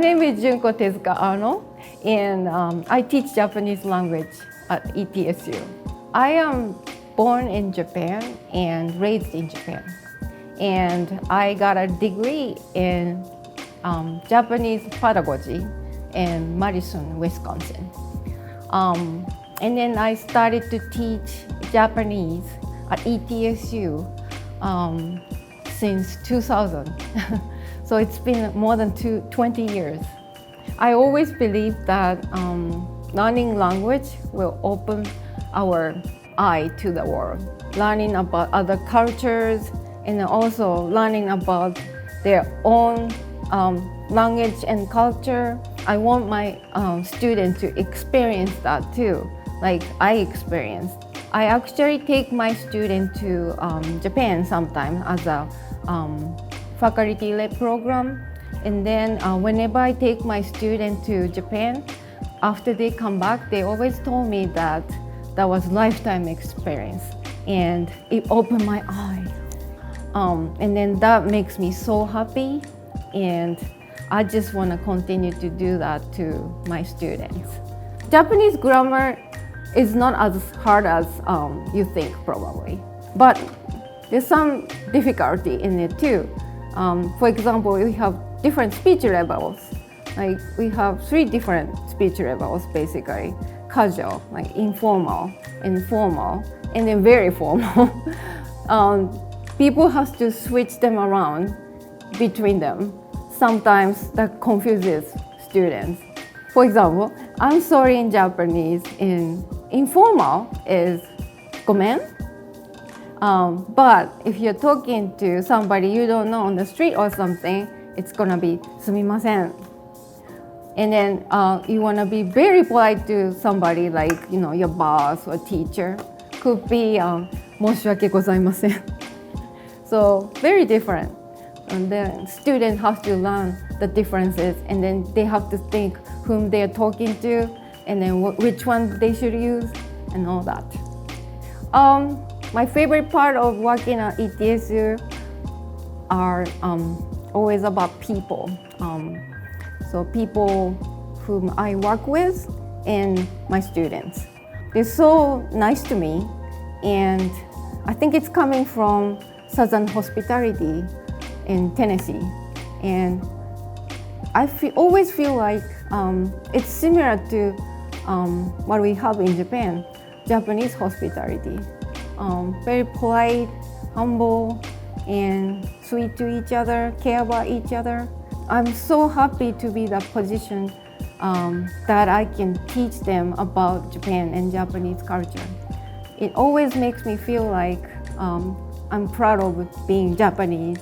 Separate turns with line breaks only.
name is Junko Tezuka Arnold, and I teach Japanese language at ETSU. I am born in Japan and raised in Japan. And I got a degree in Japanese pedagogy in Madison, Wisconsin. And then I started to teach Japanese at ETSU since 2000. So it's been more than 20 years. I always believe that learning language will open our eye to the world. Learning about other cultures and also learning about their own language and culture. I want my students to experience that too, like I experienced. I actually take my students to Japan sometimes as a faculty-led program. And then whenever I take my students to Japan, after they come back, they always told me that that was a lifetime experience and it opened my eye. And then that makes me so happy, and I just want to continue to do that to my students. Japanese grammar is not as hard as you think probably, but there's some difficulty in it too. For example, we have different speech levels. Like we have 3 different speech levels basically. Casual, like informal, and formal, and then very formal. People have to switch them around between them. Sometimes that confuses students. For example, I'm sorry in Japanese in informal is gomen. But if you're talking to somebody you don't know on the street or something, it's gonna be sumimasen. And then you wanna be very polite to somebody like your boss or teacher. Could be 申し訳ございません. So very different. And then students have to learn the differences, and then they have to think whom they're talking to, and then which one they should use, and all that. My favorite part of working at ETSU are always about people. So people whom I work with and my students. They're so nice to me, and I think it's coming from Southern hospitality in Tennessee. And I always feel like it's similar to what we have in Japan, Japanese hospitality. Very polite, humble, and sweet to each other, care about each other. I'm so happy to be in that position that I can teach them about Japan and Japanese culture. It always makes me feel like I'm proud of being Japanese.